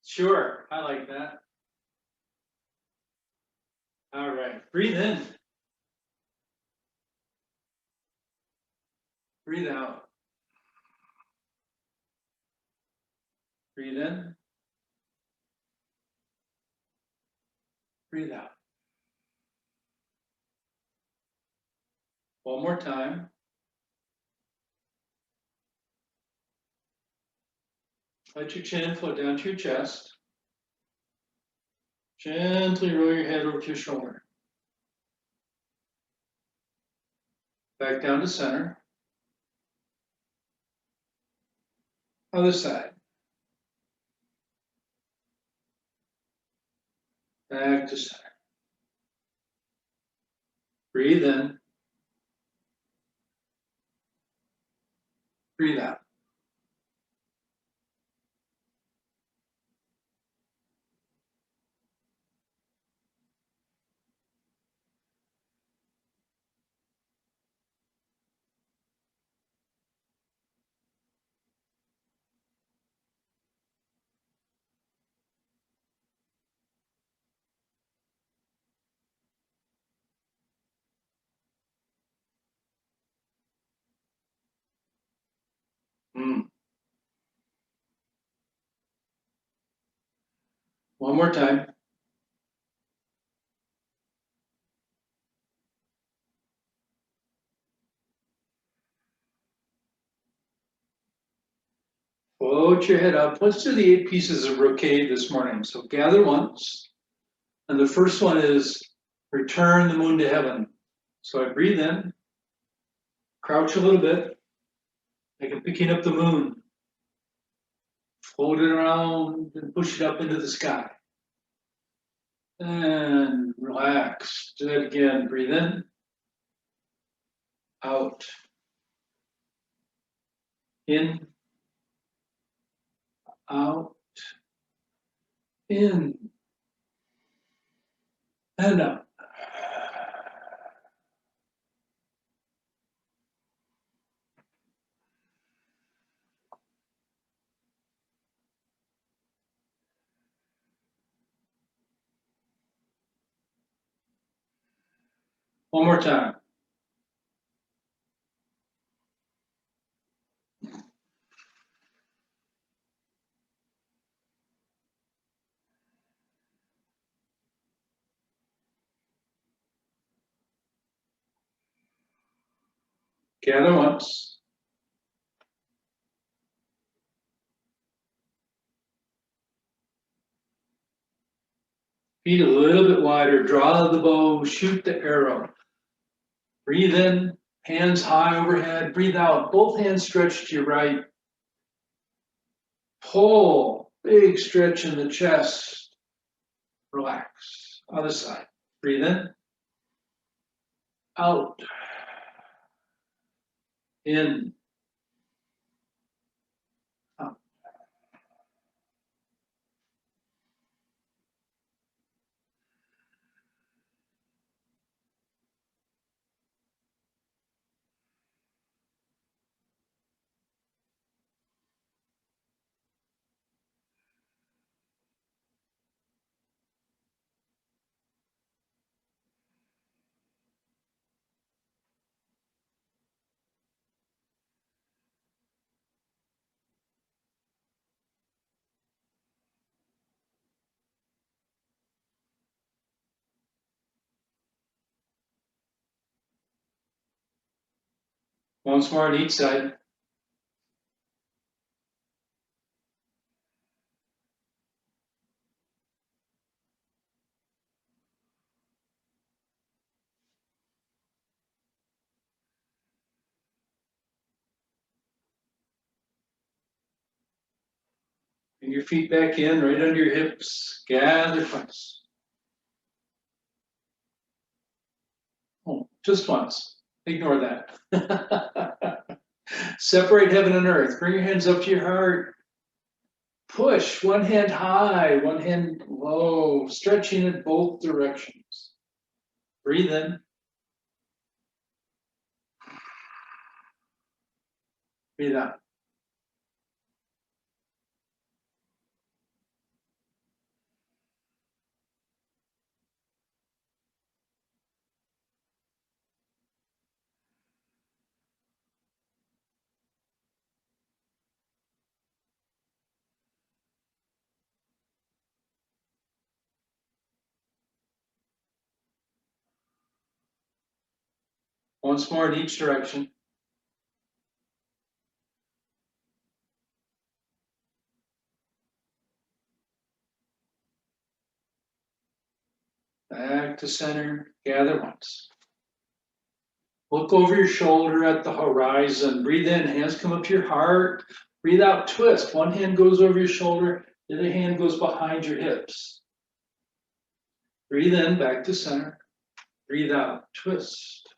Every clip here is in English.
Sure, I like that. All right, breathe in, breathe out. Breathe in, breathe out. One more time. Let your chin float down to your chest. Gently roll your head over to your shoulder. Back down to center. Other side. Back to center. Breathe in. Breathe out. Mm. One more time. Float your head up. Let's do the 8 pieces of brocade this morning. So gather once. And the first one is return the moon to heaven. So I breathe in, crouch a little bit, like I'm picking up the moon, float it around and push it up into the sky. And relax. Do that again. Breathe in, out, in, out, in, and out. One more time. Gather once. Feet a little bit wider. Draw the bow, shoot the arrow. Breathe in, hands high overhead. Breathe out, both hands stretched to your right. Pull, big stretch in the chest. Relax. Other side. Breathe in, out, in, out. Once more on each side. Bring your feet back in, right under your hips. Gather twice. Oh, just once. Ignore that. Separate heaven and earth. Bring your hands up to your heart. Push one hand high, one hand low, stretching in both directions. Breathe in. Breathe out. Once more in each direction. Back to center, gather once. Look over your shoulder at the horizon. Breathe in, hands come up to your heart. Breathe out, twist. One hand goes over your shoulder, the other hand goes behind your hips. Breathe in, back to center. Breathe out, twist.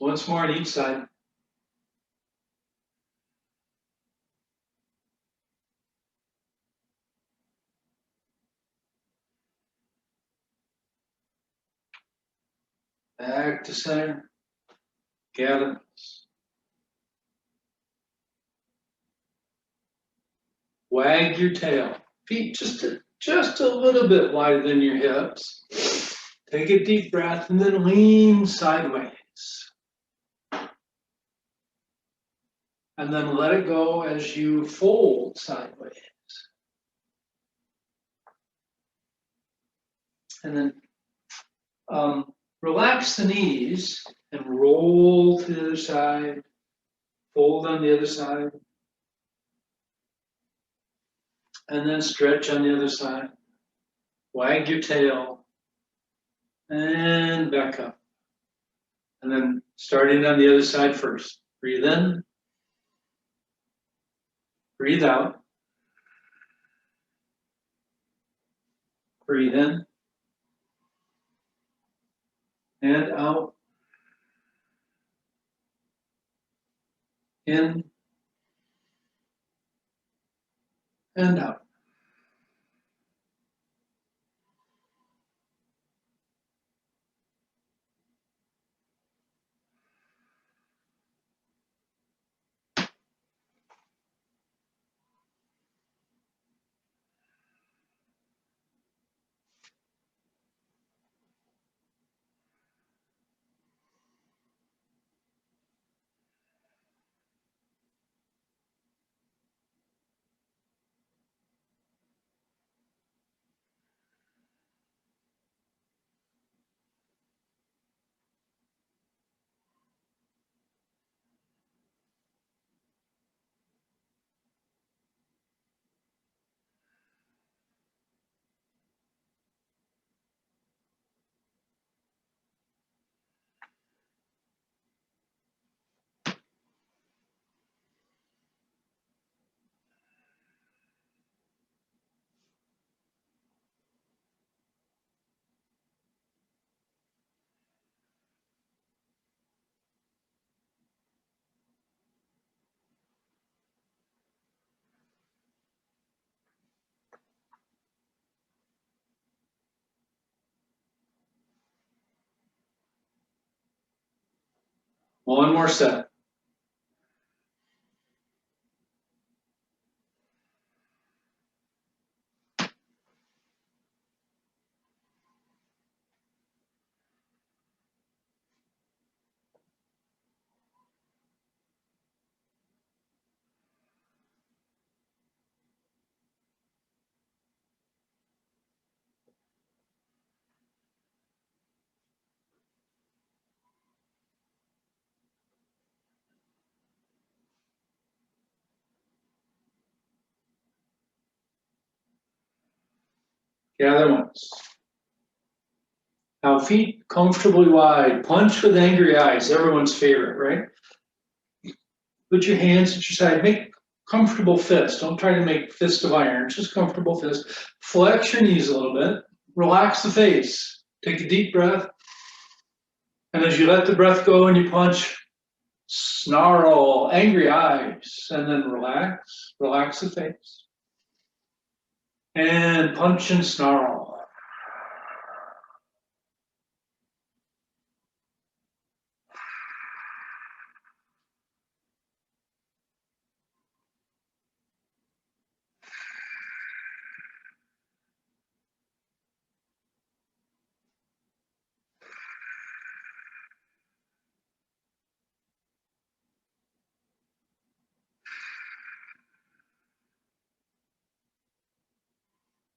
Once more on each side. Back to center. Gather. Wag your tail. Feet just a little bit wider than your hips. Take a deep breath and then lean sideways. And then let it go as you fold sideways. And then relax the knees and roll to the other side. Fold on the other side. And then stretch on the other side. Wag your tail. And back up. And then starting on the other side first. Breathe in. Breathe out. Breathe in. And out. In. And out. One more set. Gather once. Now feet comfortably wide. Punch with angry eyes. Everyone's favorite, right? Put your hands at your side. Make comfortable fists. Don't try to make fist of iron. Just comfortable fists. Flex your knees a little bit. Relax the face. Take a deep breath. And as you let the breath go and you punch, snarl, angry eyes, and then relax. Relax the face. And punch and snarl.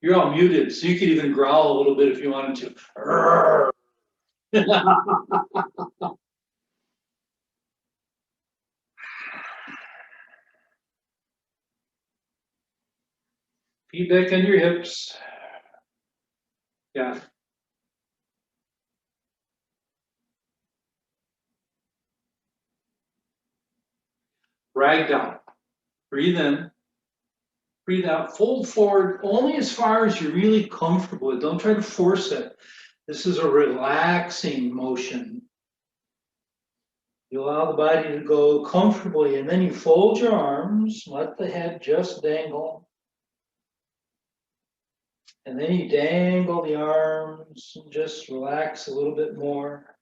You're all muted, so you could even growl a little bit if you wanted to. Feedback on your hips. Yeah. Ragdoll. Breathe in, breathe out, fold forward only as far as you're really comfortable with. Don't try to force it. This is a relaxing motion. You allow the body to go comfortably, and then you fold your arms, let the head just dangle. And then you dangle the arms and just relax a little bit more.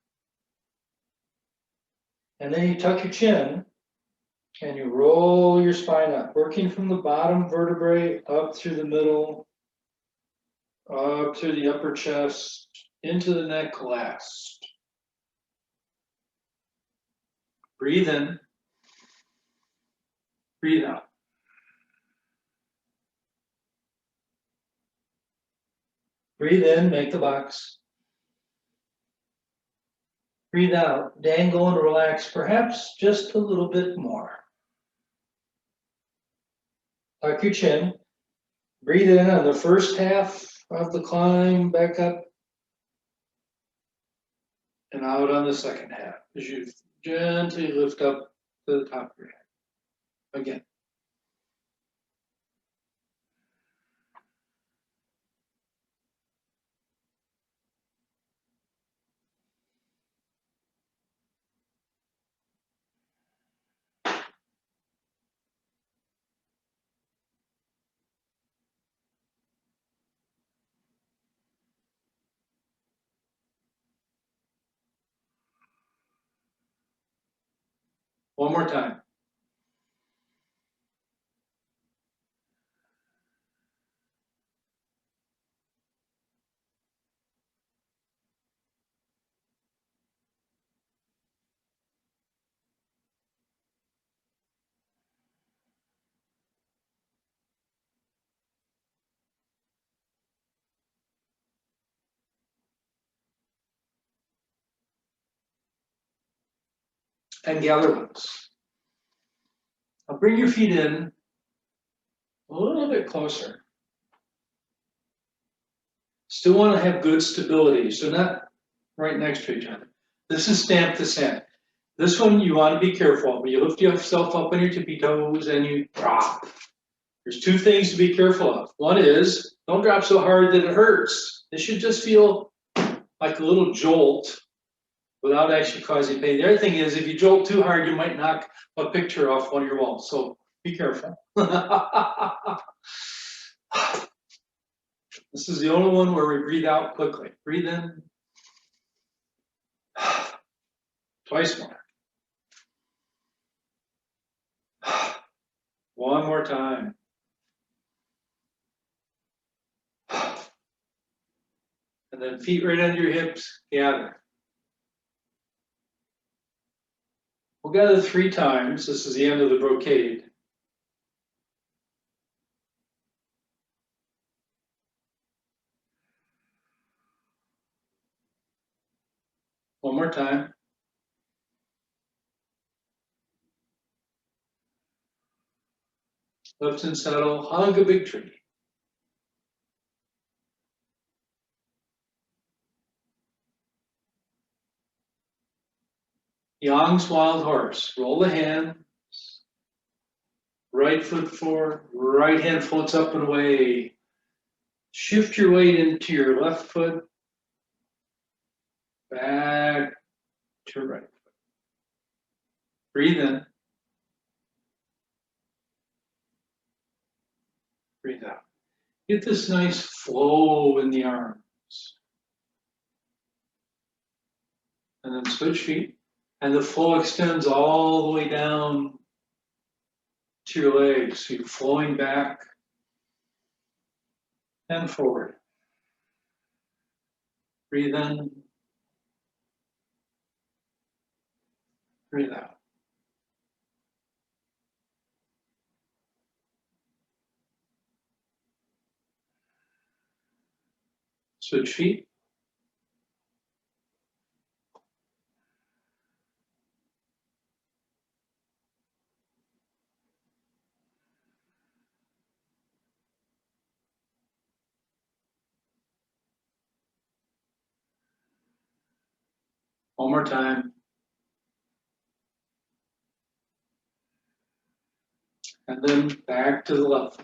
And then you tuck your chin and you roll your spine up, working from the bottom vertebrae up through the middle, up through the upper chest, into the neck last. Breathe in, breathe out. Breathe in, make the box. Breathe out, dangle and relax, perhaps just a little bit more. Tuck your chin. Breathe in on the first half of the climb, back up, and out on the second half as you gently lift up to the top of your head. Again. One more time. And gather once. Now bring your feet in a little bit closer. Still want to have good stability, so not right next to each other. This is stamp to sand. This one you want to be careful. When you lift yourself up on your tippy toes and you drop, there's two things to be careful of. One is, don't drop so hard that it hurts. This should just feel like a little jolt without actually causing pain. The other thing is, if you jolt too hard, you might knock a picture off one of your walls. So be careful. This is the only one where we breathe out quickly. Breathe in. Twice more. One more time. And then feet right under your hips, gather. We'll gather 3 times. This is the end of the brocade. One more time. Lift and settle, hug a big tree. Yang's wild horse. Roll the hands. Right foot forward, right hand floats up and away. Shift your weight into your left foot. Back to right foot. Breathe in. Breathe out. Get this nice flow in the arms. And then switch feet. And the flow extends all the way down to your legs. So you're flowing back and forward. Breathe in. Breathe out. Switch feet. One more time. And then back to the left.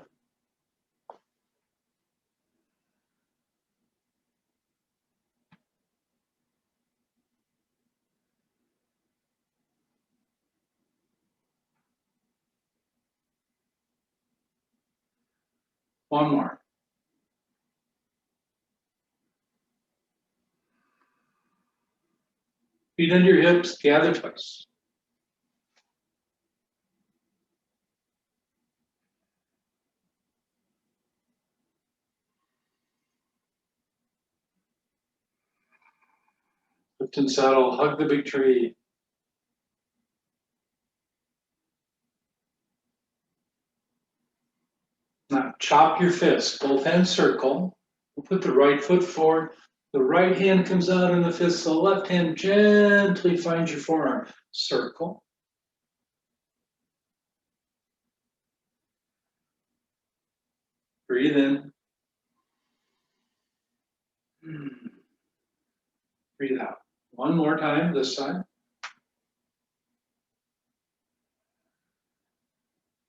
One more. Feet under your hips, gather twice. Lift and saddle, hug the big tree. Now chop your fists, both hands circle. We'll put the right foot forward. The right hand comes out in the fist, the left hand gently finds your forearm. Circle. Breathe in. Breathe out. One more time, this side.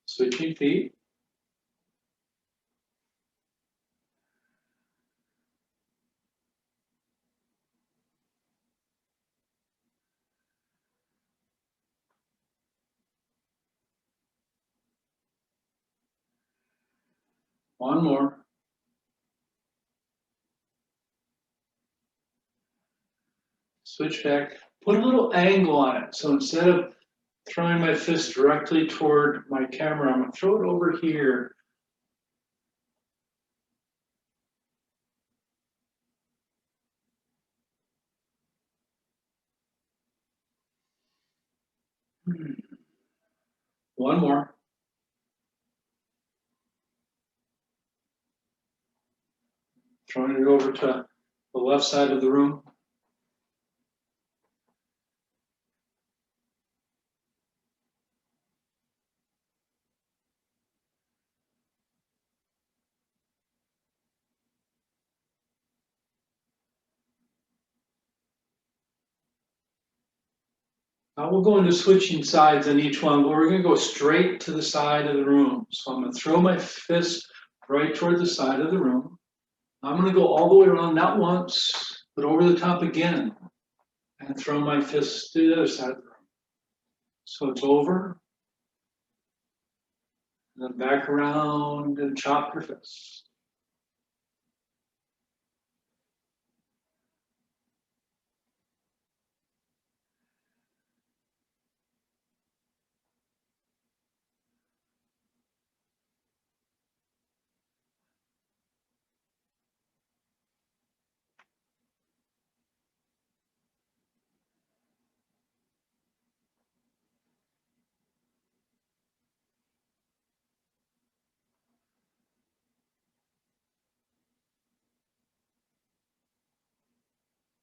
Switching feet. One more. Switch back. Put a little angle on it. So instead of throwing my fist directly toward my camera, I'm going to throw it over here. One more. Throwing it over to the left side of the room. Now we'll go into switching sides on each one, but we're going to go straight to the side of the room. So I'm going to throw my fist right toward the side of the room. I'm going to go all the way around, not once, but over the top again, and throw my fist to the other side of the room. So it's over, and then back around and chop your fist.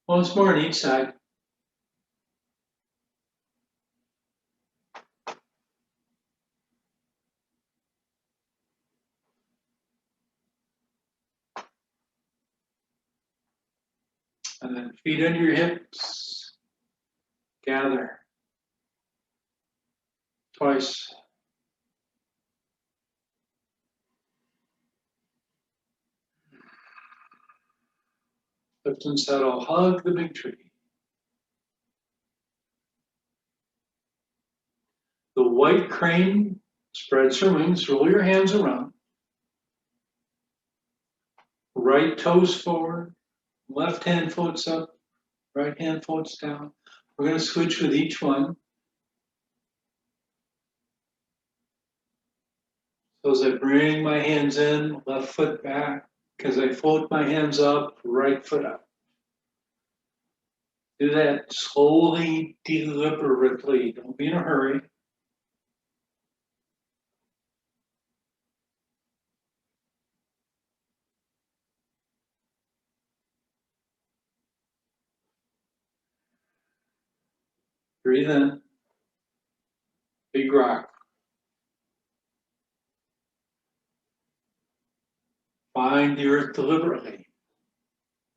Once more on each side. And then feet under your hips. Gather. Twice. Lift and settle. Hug the big tree. The white crane spreads her wings. Roll your hands around. right toes forward, left hand floats up, right hand floats down. We're going to switch with each one. So as I bring my hands in, left foot back, as I float my hands up, right foot up. Do that slowly, deliberately. Don't be in a hurry. Breathe in. Big rock. Find the earth deliberately.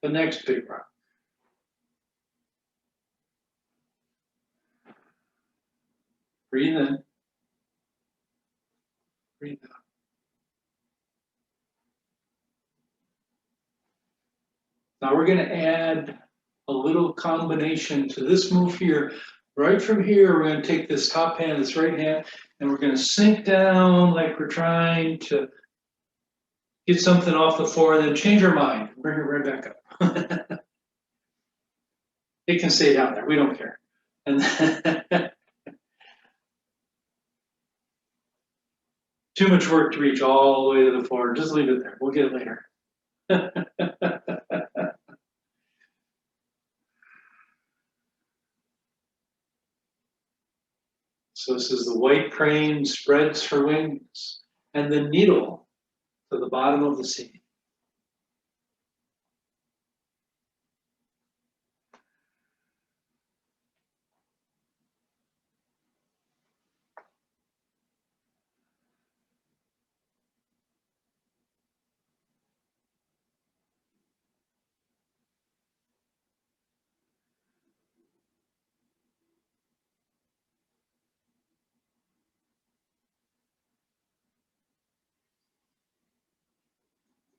The next big rock. Breathe in. Breathe out. Now we're going to add a little combination to this move here. Right from here, we're going to take this top hand, this right hand, and we're going to sink down like we're trying to get something off the floor, and then change our mind. Bring it right back up. It can stay down there. We don't care. And then too much work to reach all the way to the floor. Just leave it there. We'll get it later. So this is the white crane spreads her wings, and the needle to the bottom of the sea.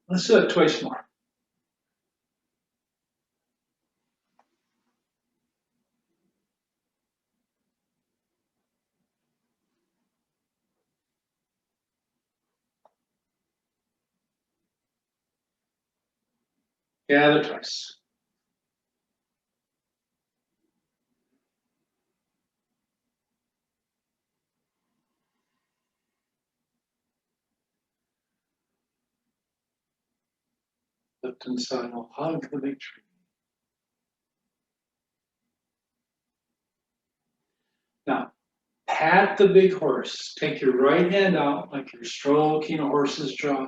Let's do it twice more. Gather twice. Left hand side will hug the big tree. Now, pat the big horse. Take your right hand out like you're stroking a horse's jaw.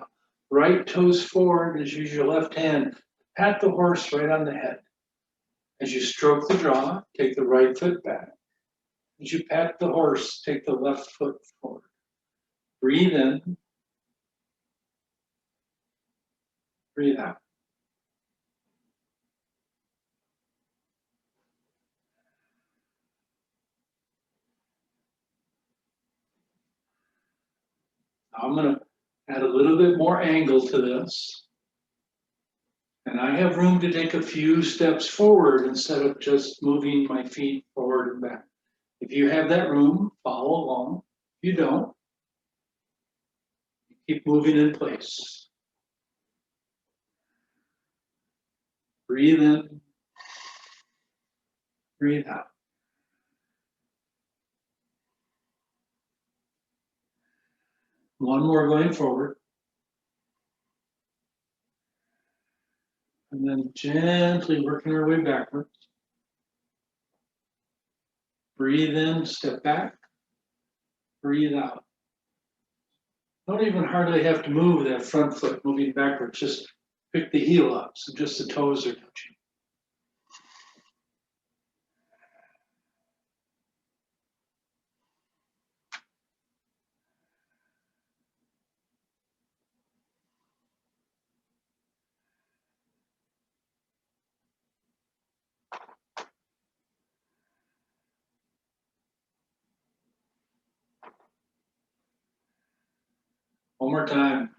Right toes forward as you use your left hand. Pat the horse right on the head. As you stroke the jaw, take the right foot back. As you pat the horse, take the left foot forward. Breathe in. Breathe out. Now I'm going to add a little bit more angle to this. And I have room to take a few steps forward instead of just moving my feet forward and back. If you have that room, follow along. If you don't, keep moving in place. Breathe in, breathe out. One more going forward. And then gently working our way backwards. Breathe in, step back. Breathe out. Don't even hardly have to move that front foot moving backwards. Just pick the heel up so just the toes are touching. One more time.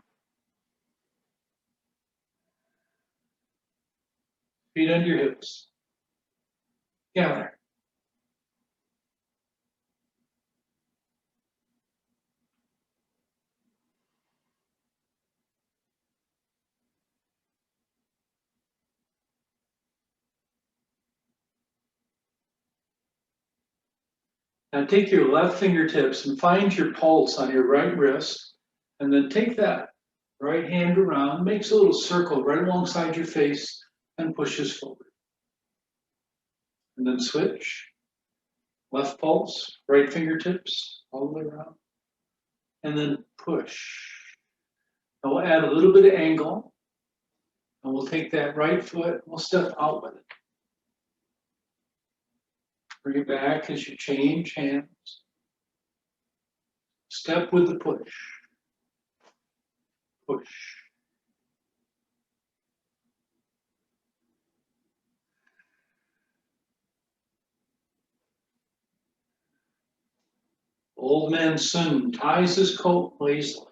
Feet under your hips. Gather. Now take your left fingertips and find your pulse on your right wrist, and then take that right hand around, makes a little circle right alongside your face, and pushes forward. And then switch. Left pulse, right fingertips, all the way around. And then push. And we'll add a little bit of angle. And we'll take that right foot, we'll step out with it. Bring it back as you change hands. Step with the push. Push. Old man Sun ties his coat lazily.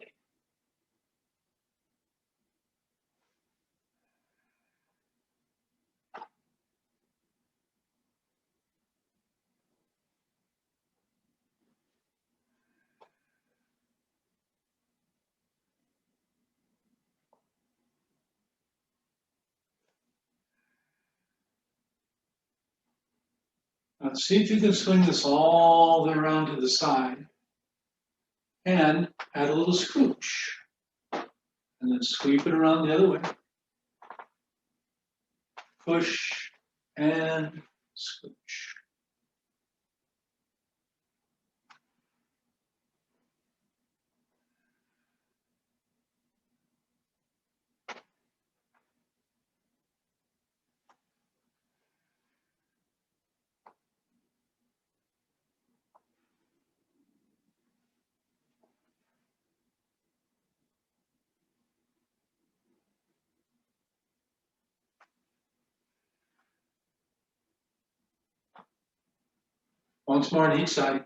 Now see if you can swing this all the way around to the side and add a little scooch. And then sweep it around the other way. Push and scooch. Once more on each side.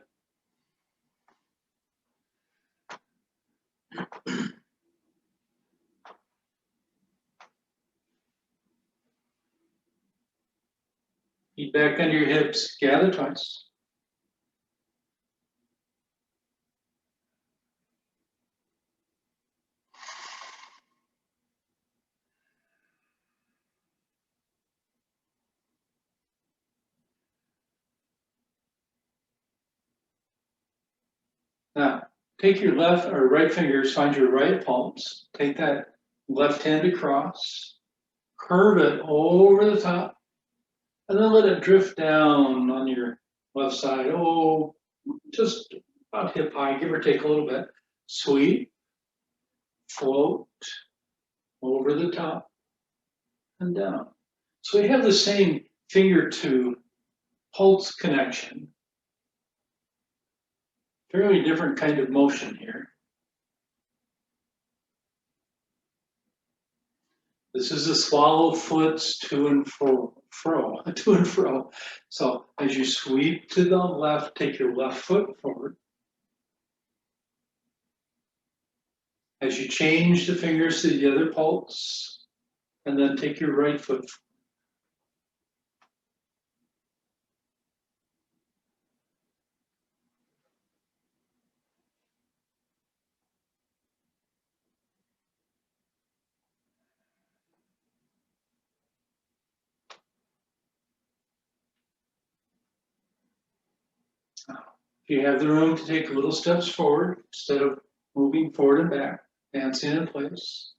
Feet back under your hips, gather twice. Now, take your left or right fingers, find your right palms, take that left hand across, curve it over the top, and then let it drift down on your left side. Oh, just about hip high, give or take a little bit. Sweep, float, over the top, and down. So we have the same finger to pulse connection. Fairly different kind of motion here. This is the swallow foots to and fro, to and fro. So as you sweep to the left, take your left foot forward. As you change the fingers to the other pulse, and then take your right foot forward. If you have the room to take little steps forward, instead of moving forward and back, dancing in place.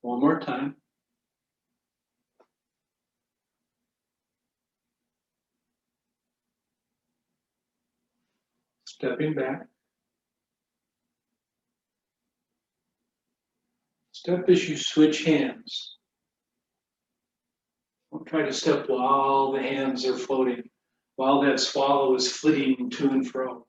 One more time. Stepping back. Step as you switch hands. Don't try to step while the hands are floating, while that swallow is flitting to and fro.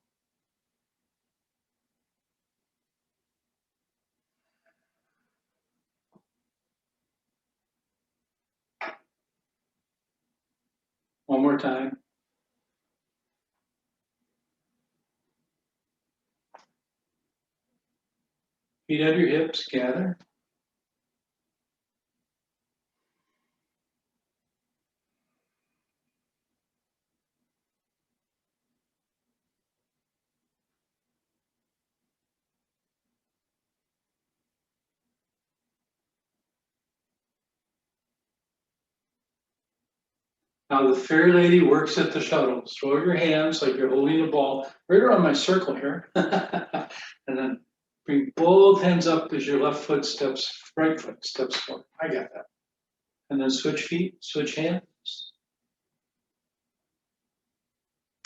One more time. Feet under your hips, gather. Now the Fair Lady works at the shuttle. Throw your hands like you're holding a ball right around my circle here. And then bring both hands up as your left foot steps, right foot steps forward. I got that. And then switch feet, switch hands.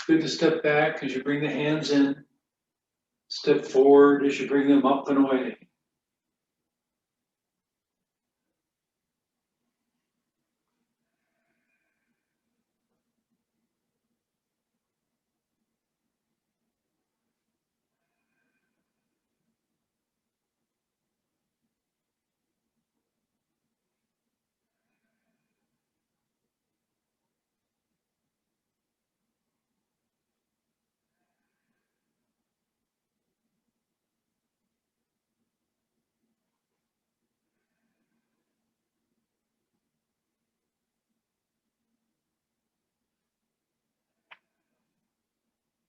Good to step back as you bring the hands in. Step forward as you bring them up and away.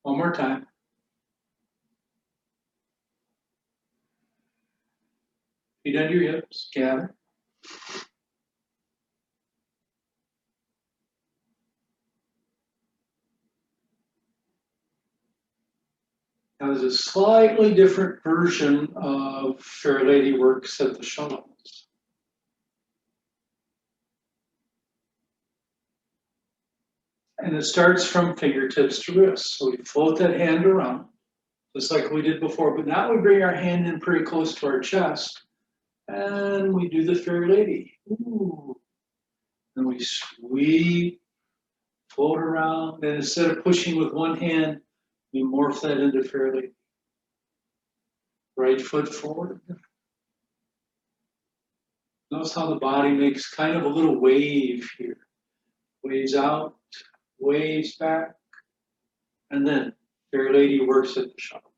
One more time. Feet under your hips, gather. Now there's a slightly different version of Fair Lady Works at the Shuttles. And it starts from fingertips to wrists. So we float that hand around, just like we did before, but now we bring our hand in pretty close to our chest and we do the Fair Lady. Ooh. And we sweep, float around, and instead of pushing with one hand, we morph that into Fair Lady. Right foot forward. Notice how the body makes kind of a little wave here. Waves out, waves back, and then Fair Lady works at the shuttles.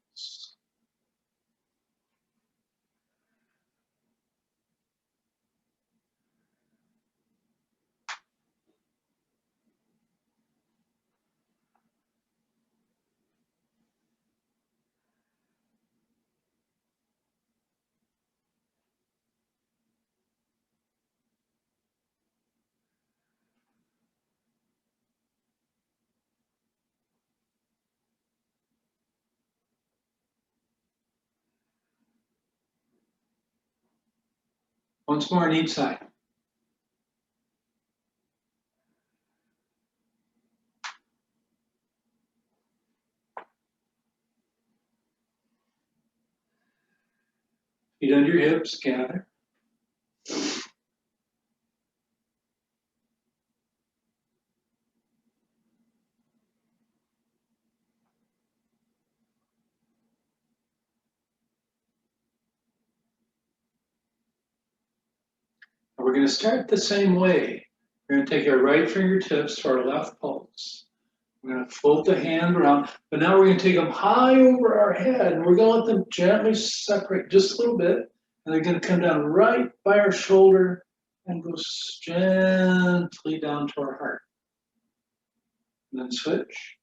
Once more on each side. Feet under your hips, gather. And we're going to start the same way. We're going to take our right fingertips to our left pulse. We're going to float the hand around, but now we're going to take them high over our head, and we're going to let them gently separate just a little bit, and they're going to come down right by our shoulder and go gently down to our heart. And then switch.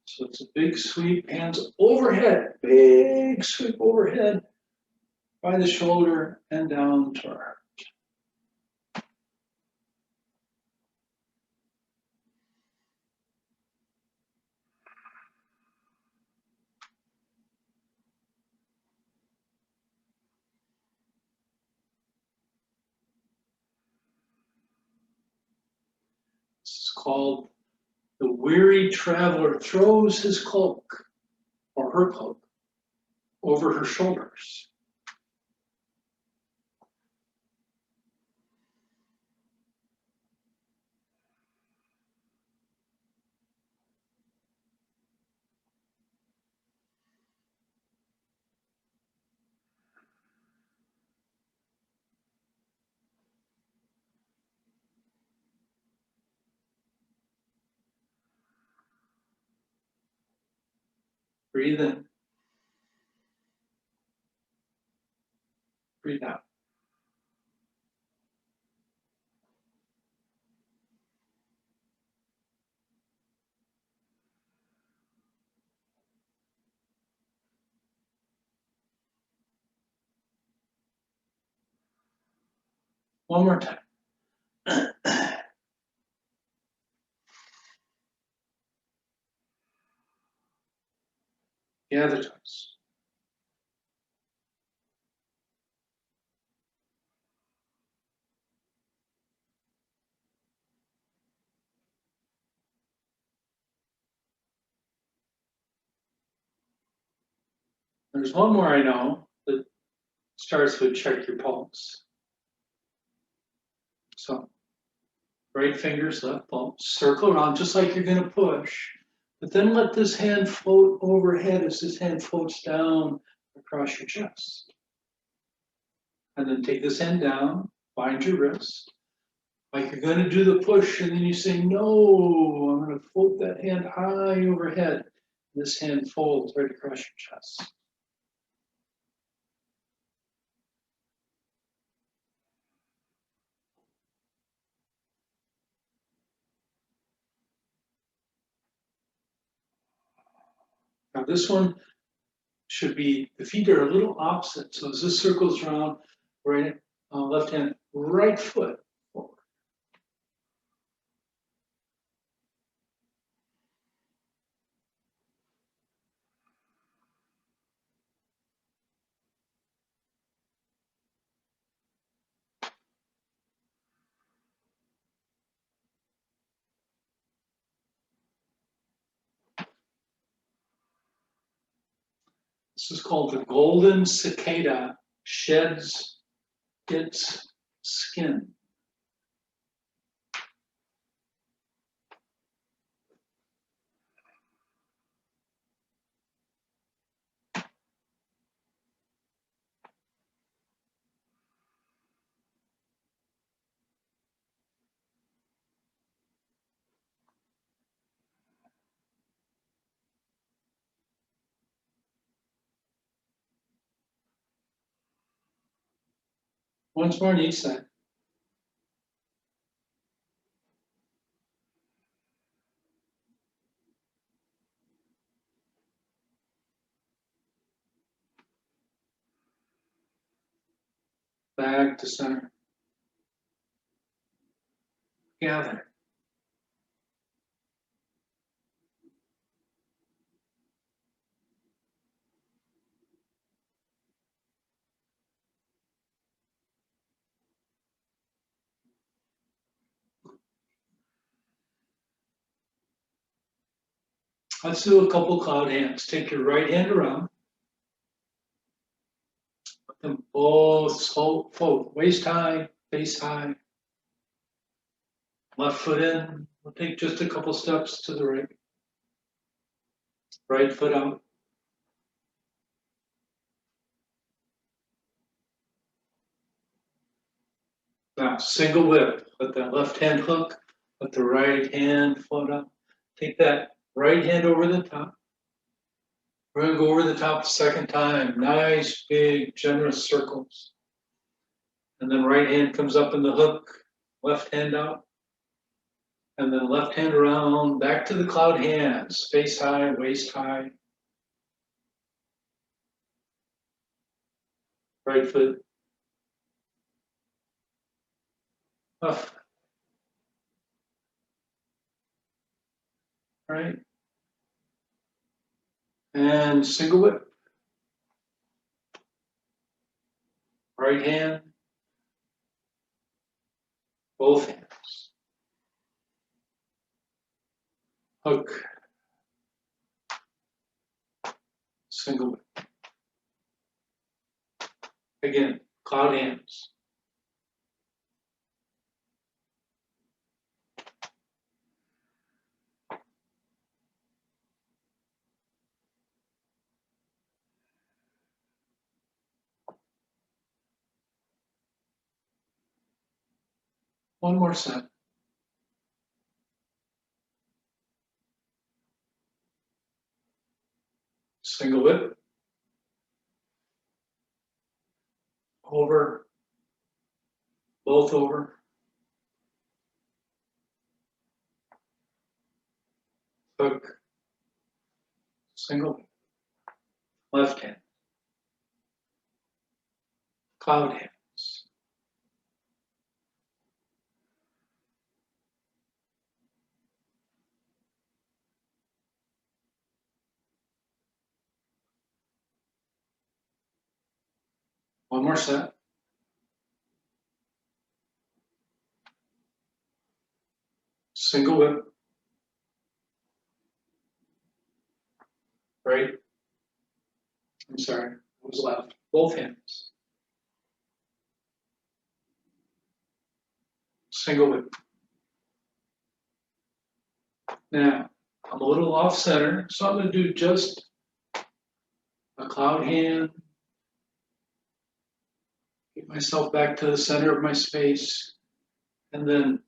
So it's a big sweep, hands overhead, big sweep overhead by the shoulder and down to our heart. This is called the weary traveler throws his cloak or her cloak over her shoulders. Breathe in. Breathe out. One more time. gather twice. There's one more I know that starts with check your pulse. So right fingers, left palm, circle around just like you're gonna push, but then let this hand float overhead as this hand floats down across your chest. And then take this hand down, find your wrist, like you're gonna do the push, and then you say, no, I'm gonna float that hand high overhead. This hand folds right across your chest. Now this one should be, the feet are a little opposite. So as this circles around, right, left hand, right foot forward. This is called the golden cicada sheds its skin. Once more on each side. Back to center. Gather. Let's do a couple cloud hands. Take your right hand around. Put them both forward, waist high, face high. Left foot in. We'll take just a couple steps to the right. Right foot out. Now, single whip. Let that left hand hook. Let the right hand float up. Take that right hand over the top. We're going to go over the top the second time. Nice, big, generous circles. And then right hand comes up in the hook. Left hand out. And then left hand around. Back to the cloud hands. Face high, waist high. Right foot up. Right. And single whip. Right hand. Both hands. Hook. Single whip. Again, cloud hands. One more set. Single whip. Over. Both over. Hook. Single whip. Left hand. Cloud hands. One more set. Single whip. Right. I'm sorry, it was left. Both hands. Single whip. Now, I'm a little off center, so I'm going to do just a cloud hand. Get myself back to the center of my space, and then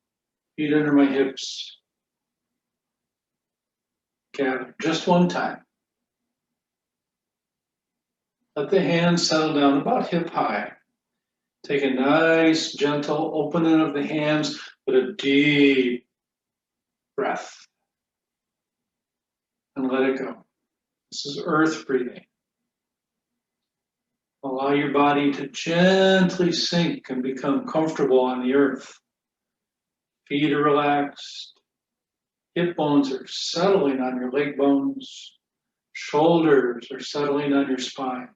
feet under my hips. Gather just one time. Let the hands settle down about hip high. Take a nice, gentle opening of the hands, but a deep breath. And let it go. This is earth breathing. Allow your body to gently sink and become comfortable on the earth. Feet are relaxed. Hip bones are settling on your leg bones. Shoulders are settling on your spine.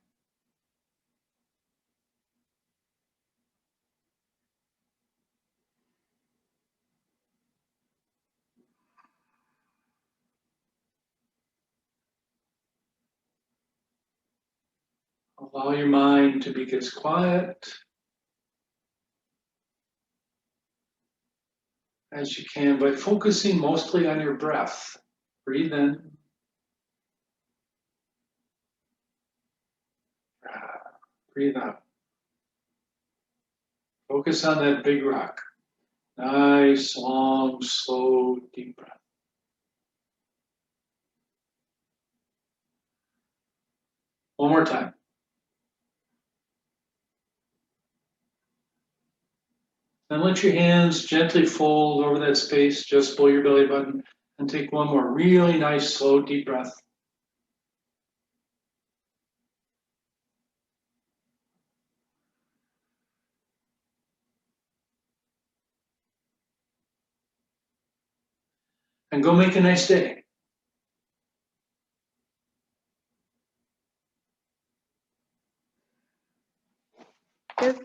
Allow your mind to be as quiet as you can by focusing mostly on your breath. Breathe in. Breathe out. Focus on that big rock. Nice, long, slow, deep breath. One more time. Then let your hands gently fold over that space just below your belly button and take one more really nice, slow, deep breath. And go make a nice day. Yes.